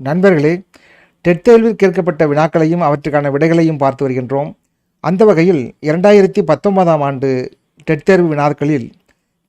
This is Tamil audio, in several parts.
நண்பர்களே, டெட் தேர்வில் கேட்கப்பட்ட வினாக்களையும் அவற்றுக்கான விடைகளையும் பார்த்து வருகின்றோம். அந்த வகையில் 2019ஆம் ஆண்டு டெட் தேர்வு வினாக்களில்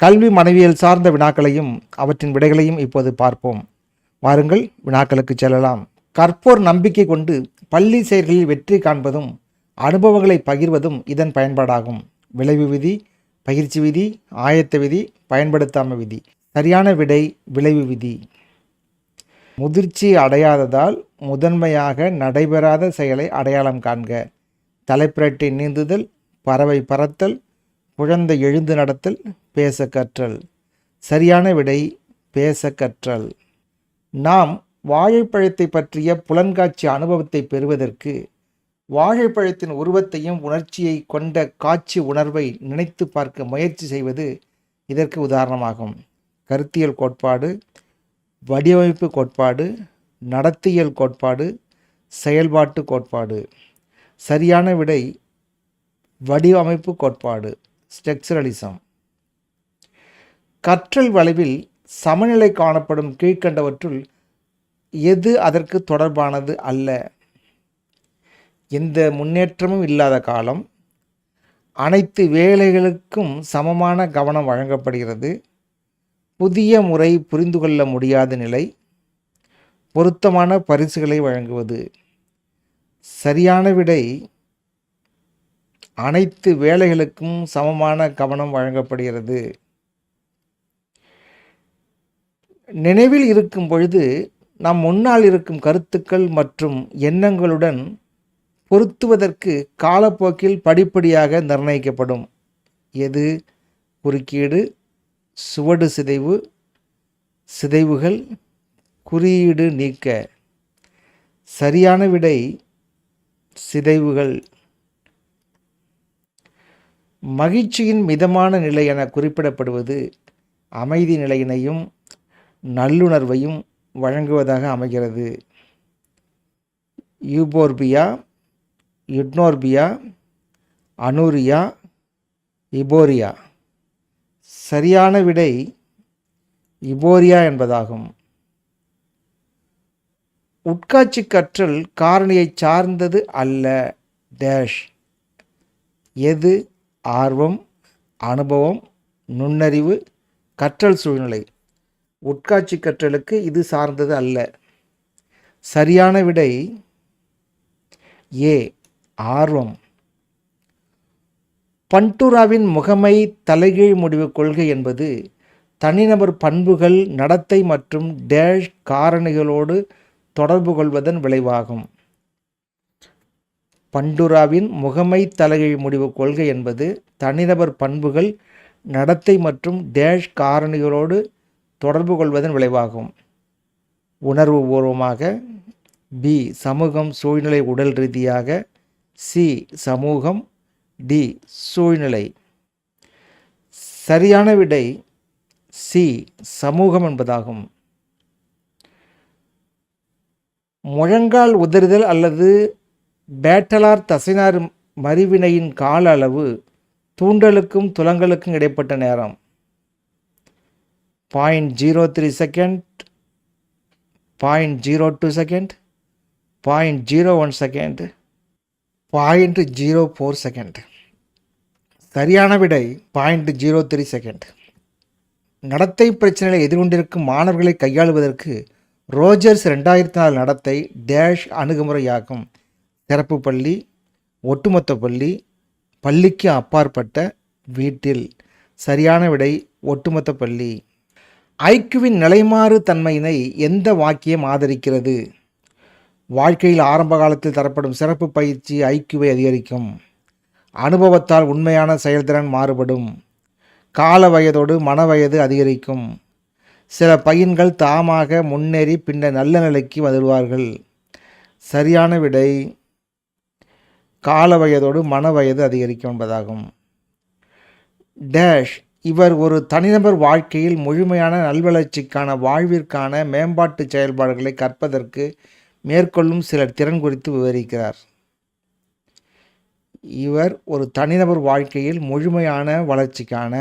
கல்வி மனவியல் சார்ந்த வினாக்களையும் அவற்றின் விடைகளையும் இப்போது பார்ப்போம். வாருங்கள், வினாக்களுக்கு செல்லலாம். கற்போர் நம்பிக்கை கொண்டு பள்ளி செயல்களில் வெற்றி காண்பதும் அனுபவங்களை பகிர்வதும் இதன் பயன்பாடாகும். விளைவு விதி, பயிற்சி விதி, ஆயத்த விதி, பயன்படுத்தாமை விதி. சரியான விடை விளைவு விதி. முதிர்ச்சி அடையாததால் முதன்மையாக நடைபெறாத செயலை அடையாளம் காண்க. தலைப்பிரட்டை நீந்துதல், பறவை பறத்தல், குழந்தை எழுந்து நடத்தல், பேச கற்றல். சரியான விடை பேச கற்றல். நாம் வாழைப்பழத்தை பற்றிய புலன்காட்சி அனுபவத்தை பெறுவதற்கு வாழைப்பழத்தின் உருவத்தையும் உணர்ச்சியை கொண்ட காட்சி உணர்வை நினைத்து பார்க்க முயற்சி செய்வது இதற்கு உதாரணமாகும். கருத்தியல் கோட்பாடு, வடிவமைப்பு கோட்பாடு, நடத்தியல் கோட்பாடு, செயல்பாட்டு கோட்பாடு. சரியான விடை வடிவமைப்பு கோட்பாடு, ஸ்ட்ரக்சரலிசம். கற்றல் வளைவில் சமநிலை காணப்படும் கீழ்க்கண்டவற்றுள் எது அதற்கு தொடர்பானது அல்ல? எந்த முன்னேற்றமும் இல்லாத காலம், அனைத்து வேலைகளுக்கும் சமமான கவனம் வழங்கப்படுகிறது, புதிய முறை புரிந்து கொள்ள முடியாத நிலை, பொருத்தமான பரிசுகளை வழங்குவது. சரியான விடை அனைத்து வேலைகளுக்கும் சமமான கவனம் வழங்கப்படுகிறது. நினைவில் இருக்கும் பொழுது நம் முன்னால் இருக்கும் கருத்துக்கள் மற்றும் எண்ணங்களுடன் பொருத்துவதற்கு காலப்போக்கில் படிப்படியாக நிர்ணயிக்கப்படும். எது? குறுக்கீடு, சுவடு சிதைவு, சிதைவுகள், குறியீடு நீக்க. சரியான விடை சிதைவுகள். மகிழ்ச்சியின் மிதமான நிலை என குறிப்பிடப்படுவது அமைதி நிலையினையும் நல்லுணர்வையும் வழங்குவதாக அமைகிறது. Euphorbia, யுட்னோர்பியா, anuria, இபோரியா. சரியான விடை இபோரியா என்பதாகும். உட்காட்சி கற்றல் காரணியை சார்ந்தது அல்ல. டேஷ். எது? ஆர்வம், அனுபவம், நுண்ணறிவு, கற்றல் சூழ்நிலை. உட்காட்சி கற்றலுக்கு இது சார்ந்தது அல்ல. சரியான விடை ஏ, ஆர்வம். பண்டூராவின் முகமை தலைகீழ் முடிவு கொள்கை என்பது தனிநபர் பண்புகள், நடத்தை மற்றும் டேஷ் காரணிகளோடு தொடர்பு கொள்வதன் விளைவாகும். பண்டூராவின் முகமை தலைகீழ் முடிவு கொள்கை என்பது தனிநபர் பண்புகள், நடத்தை மற்றும் டேஷ் காரணிகளோடு தொடர்பு கொள்வதன் விளைவாகும். உணர்வு பூர்வமாக. பி, சமூகம், சூழ்நிலை, உடல் ரீதியாக. சி, சமூகம். டி, சூழ்நிலை. சரியான விடை சி, சமூகம் என்பதாகும். முழங்கால் உதறுதல் அல்லது பேட்டலார் தசைநார் மறிவினையின் கால அளவு தூண்டலுக்கும் துலங்கலுக்கும் இடைப்பட்ட நேரம். 0.03 செகண்ட், 0.02 செகண்ட், 0.01 செகண்ட், 0.04 செகண்ட். சரியான விடை 0.03 செகண்ட். நடத்தை பிரச்சனைகளை எதிர்கொண்டிருக்கும் மாணவர்களை கையாளுவதற்கு ரோஜர்ஸ் 2004 நடத்தை டேஷ் அணுகுமுறையாகும். சிறப்பு பள்ளி, ஒட்டுமொத்த பள்ளி, பள்ளிக்கு அப்பாற்பட்ட, வீட்டில். சரியான விடை ஒட்டுமொத்த பள்ளி. ஐக்யூவின் நிலைமாறு தன்மையினை எந்த வாக்கியம் ஆதரிக்கிறது? வாழ்க்கையில் ஆரம்ப காலத்தில் தரப்படும் சிறப்பு பயிற்சி ஐக்யூவை அதிகரிக்கும். அனுபவத்தால் உண்மையான செயல்திறன் மாறுபடும். கால வயதோடு மன வயது அதிகரிக்கும். சில பையன்கள் தாமாக முன்னேறி பின்னர் நல்ல நிலைக்கு வருவார்கள். சரியான விடை கால வயதோடு மன வயது அதிகரிக்கும் என்பதாகும். டேஷ். இவர் ஒரு தனிநபர் வாழ்க்கையில் முழுமையான நல்வளர்ச்சிக்கான வாழ்விற்கான மேம்பாட்டு செயல்பாடுகளை கற்பதற்கு மேற்கொள்ளும் சில திறன் குறித்து விவரிக்கிறார். இவர் ஒரு தனிநபர் வாழ்க்கையில் முழுமையான வளர்ச்சிக்கான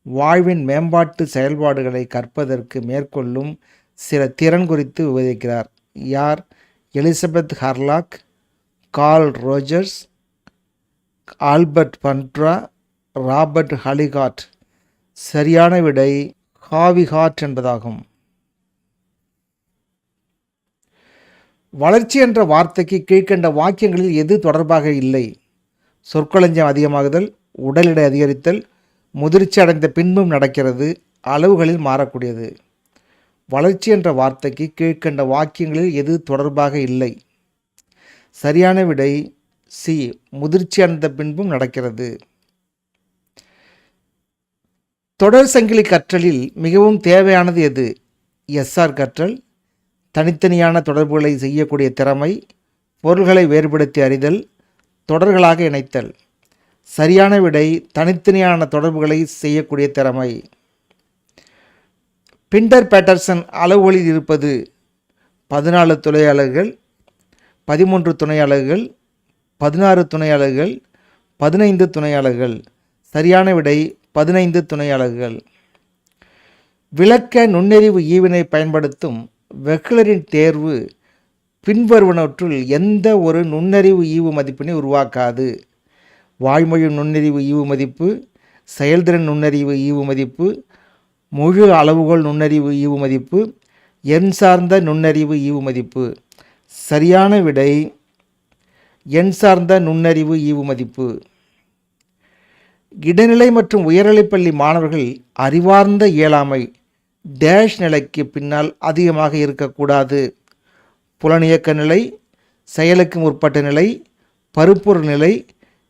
வாழ்வின் மேம்பாட்டு செயல்பாடுகளை கற்பதற்கு மேற்கொள்ளும் சில திறன் குறித்து விவரிக்கிறார். யார்? Elizabeth Hurlock, Carl Rogers, Albert Bandura, Robert ஹலிகாட். சரியான விடை ஹாவி ஹார்ட் என்பதாகும். வளர்ச்சி என்ற வார்த்தைக்கு கீழ்க்கண்ட வாக்கியங்களில் எது தொடர்பாக இல்லை? சொற்களஞ்சியம் அதிகமாகுதல், உடல் எடை அதிகரித்தல், முதிர்ச்சி அடைந்த பின்பும் நடக்கிறது, அளவுகளில் மாறக்கூடியது. வளர்ச்சி என்ற வார்த்தைக்கு கீழ்க்கண்ட வாக்கியங்களில் எது தொடர்பாக இல்லை? சரியான விடை சி, முதிர்ச்சி அடைந்த பின்பும் நடக்கிறது. தொடர் சங்கிலி கற்றலில் மிகவும் தேவையானது எது? எஸ்ஆர் கற்றல், தனித்தனியான தொடர்புகளை செய்யக்கூடிய திறமை, பொருள்களை வேறுபடுத்தி அறிதல், தொடர்களாக இணைத்தல். சரியான விடை தனித்தனியான தொடர்புகளை செய்யக்கூடிய திறமை. பிண்டர் பேட்டர்சன் அளவுகளில் இருப்பது 14 துணை அலகுகள், 13 துணை அலகுகள், 16 துணை அலகுகள், 15 துணை அலகுகள். சரியான விடை 15 துணை அலகுகள். விளக்க நுண்ணறிவு ஈவினை பயன்படுத்தும் வெஹ்லரின் தேர்வு பின்வருவனவற்றுள் எந்த ஒரு நுண்ணறிவு ஈவு மதிப்பினை உருவாக்காது? வாய்மொழி நுண்ணறிவு ஈவு மதிப்பு, செயல்திறன் நுண்ணறிவு ஈவு மதிப்பு, முழு அளவுகோல் நுண்ணறிவு ஈவு மதிப்பு, எண் சார்ந்த நுண்ணறிவு ஈவு மதிப்பு. சரியான விடை எண் சார்ந்த நுண்ணறிவு ஈவு மதிப்பு. இடைநிலை மற்றும் உயர்நிலைப்பள்ளி மாணவர்கள் அறிவார்ந்த இயலாமை டேஷ் நிலைக்கு பின்னால் அதிகமாக இருக்கக்கூடாது. புலனியக்க நிலை, செயலுக்கு முற்பட்ட நிலை, பருப்பொருள் நிலை,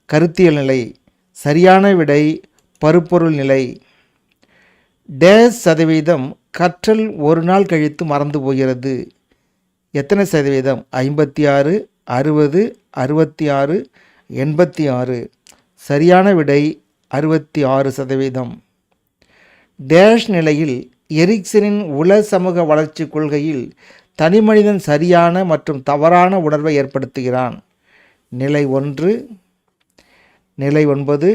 கருத்தியல் நிலை. சரியான விடை பருப்பொருள் நிலை. டேஷ் சதவீதம் கற்றல் ஒரு நாள் கழித்து மறந்து போகிறது. எத்தனை சதவீதம்? 56, 60, 66, 86. சரியான விடை 66%. டேஷ் நிலையில் எரிக்சனின் உள சமூக வளர்ச்சி கொள்கையில் தனிமனிதன் சரியான மற்றும் தவறான உணர்வை ஏற்படுத்துகிறான். நிலை 1, நிலை 9,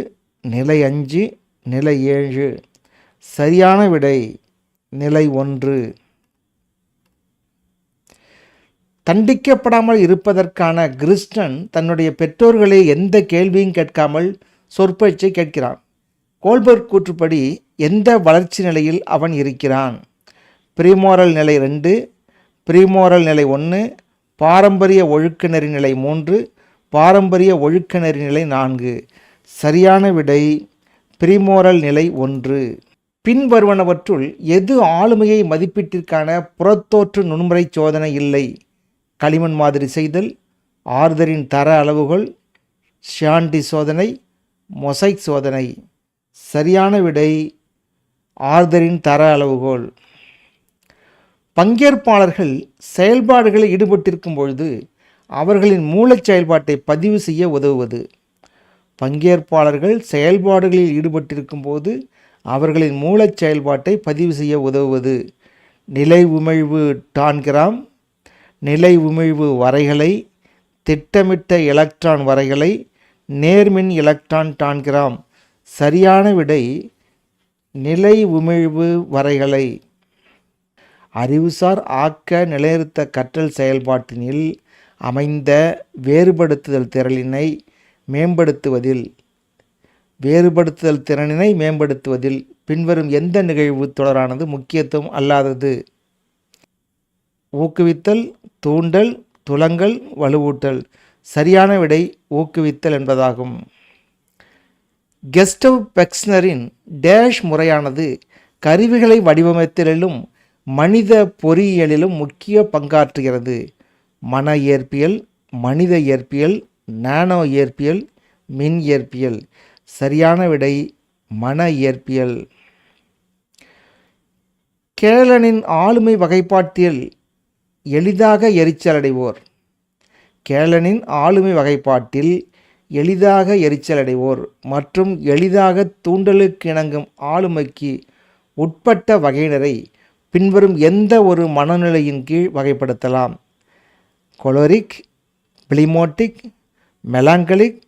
நிலை 5, நிலை 7. சரியான விடை நிலை 1. தண்டிக்கப்படாமல் இருப்பதற்கான கிருஷ்ணன் தன்னுடைய பெற்றோர்களை எந்த கேள்வியும் கேட்காமல் சொற்பேச்சை கேட்கிறான். கோல்பர்க் கூற்றுப்படி எந்த வளர்ச்சி நிலையில் அவன் இருக்கிறான்? ப்ரீமோரல் நிலை 2, ப்ரீமோரல் நிலை 1, பாரம்பரிய ஒழுக்க நெறி நிலை 3, பாரம்பரிய ஒழுக்க நெறி நிலை 4. சரியான விடை ப்ரீமோரல் நிலை 1. பின்வருவனவற்றுள் எது ஆளுமையை மதிப்பீட்டிற்கான புறத்தோற்று நுண்முறை சோதனை இல்லை? களிமண் மாதிரி செய்தல், ஆர்தரின் தர அளவுகள், ஷாண்டி சோதனை, மொசைக் சோதனை. சரியான விடை ஆர்தரின் தர அளவுகோல். பங்கேற்பாளர்கள் செயல்பாடுகளில் ஈடுபட்டிருக்கும் பொழுது அவர்களின் மூளைச் செயல்பாட்டை பதிவு செய்ய உதவுவது. பங்கேற்பாளர்கள் செயல்பாடுகளில் ஈடுபட்டிருக்கும் போது அவர்களின் மூளைச் செயல்பாட்டை பதிவு செய்ய உதவுவது. நிலை உமிழ்வு டான்கிராம், நிலை உமிழ்வு வரைகலை, திட்டமிட்ட எலக்ட்ரான் வரைகலை, நேர்மின் எலக்ட்ரான் டான்கிராம். சரியான விடை நிலை உமிழ்வு வரைகலை. அறிவுசார் ஆக்க நிலைநிறுத்த கற்றல் செயல்பாட்டினில் அமைந்த வேறுபடுத்துதல் திறனினை மேம்படுத்துவதில் பின்வரும் எந்த நிகழ்வு தொடரானது முக்கியத்துவம் அல்லாதது? ஊக்குவித்தல், தூண்டல், துலங்கல், வலுவூட்டல். சரியான விடை ஊக்குவித்தல் என்பதாகும். கெஸ்டவ் பெக்ஸ்னரின் டேஷ் முறையானது கருவிகளை வடிவமைத்தலிலும் மனித பொறியியலிலும் முக்கிய பங்காற்றுகிறது. மன இயற்பியல், மனித இயற்பியல், நானோ இயற்பியல், மின் இயற்பியல். சரியான விடை மன இயற்பியல். கேலனின் ஆளுமை வகைப்பாட்டில் எளிதாக எரிச்சலடைவோர். கேலனின் ஆளுமை வகைப்பாட்டில் எளிதாக எரிச்சலடைவோர் மற்றும் எளிதாக தூண்டலுக்கு இணங்கும் ஆளுமைக்கு உட்பட்ட வகையினரை பின்வரும் எந்த ஒரு மனநிலையின் கீழ் வகைப்படுத்தலாம்? கொலரிக், பிளிமோட்டிக், மெலாங்கலிக்,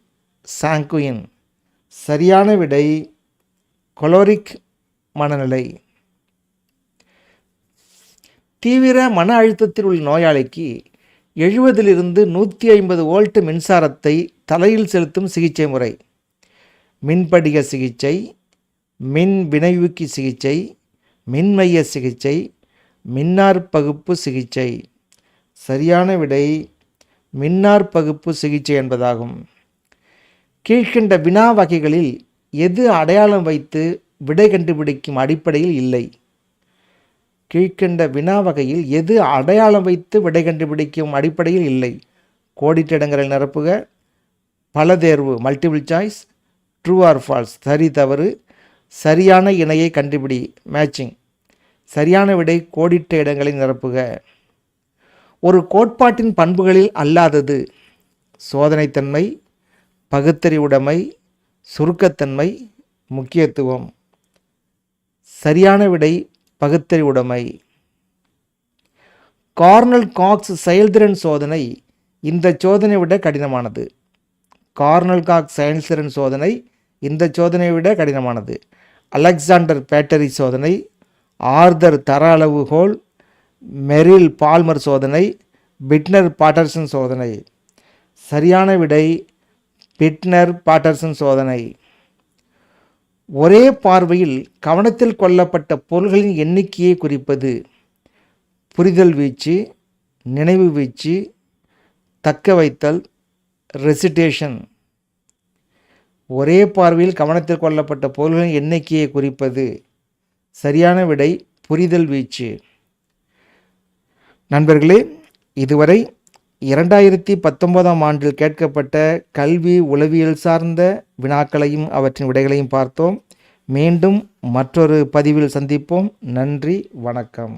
சாங்குயின். சரியான விடை கொலரிக் மனநிலை. தீவிர மன அழுத்தத்தில் உள்ள நோயாளிக்கு 70 150 வோல்ட் மின்சாரத்தை தலையில் செலுத்தும் சிகிச்சை முறை. மின்படிக சிகிச்சை, மின் வினையூக்கி சிகிச்சை, மின்மைய சிகிச்சை, மின்னார் பகுப்பு சிகிச்சை. சரியான விடை மின்னார் பகுப்பு சிகிச்சை என்பதாகும். கீழ்கண்ட வினா வகைகளில் எது அடையாளம் வைத்து விடை கண்டுபிடிக்கும் அடிப்படையில் இல்லை? கீழ்கண்ட வினா வகையில் எது அடையாளம் வைத்து விடை கண்டுபிடிக்கும் அடிப்படையில் இல்லை? கோடிட்ட இடங்களை நிரப்புக, பல தேர்வு multiple choice, true or false சரி தவறு, சரியான இணையை கண்டுபிடி மேட்சிங். சரியான விடை கோடிட்ட இடங்களை நிரப்புக. ஒரு கோட்பாட்டின் பண்புகளில் அல்லாதது சோதனைத்தன்மை, பகுத்தறிவுடைமை, சுருக்கத்தன்மை, முக்கியத்துவம். சரியான விடை பகுத்தறிவுடைமை. கார்னல் காக்ஸ் செயல்திறன் சோதனை இந்த சோதனை விட கடினமானது. கார்னல் காக்ஸ் செயல்திறன் சோதனை இந்த சோதனையை விட கடினமானது. அலெக்சாண்டர் பேட்டரி சோதனை, ஆர்தர் தர அளவுகோல், மெரில் பால்மர் சோதனை, பிட்னர் பாட்டர்சன் சோதனை. சரியான விடை பிட்னர் பாட்டர்சன் சோதனை. ஒரே பார்வையில் கவனத்தில் கொள்ளப்பட்ட பொருள்களின் எண்ணிக்கையை குறிப்பது புரிதல் வீச்சு, நினைவு வீச்சு, தக்க வைத்தல், ரெசிடேஷன். ஒரே பார்வையில் கவனத்தில் கொள்ளப்பட்ட பொருள்களின் எண்ணிக்கையை குறிப்பது சரியான விடை புரிதல் வீச்சு. நண்பர்களே, இதுவரை 2019ஆம் ஆண்டில் கேட்கப்பட்ட கல்வி உளவியல் சார்ந்த வினாக்களையும் அவற்றின் விடைகளையும் பார்த்தோம். மீண்டும் மற்றொரு பதிவில் சந்திப்போம். நன்றி, வணக்கம்.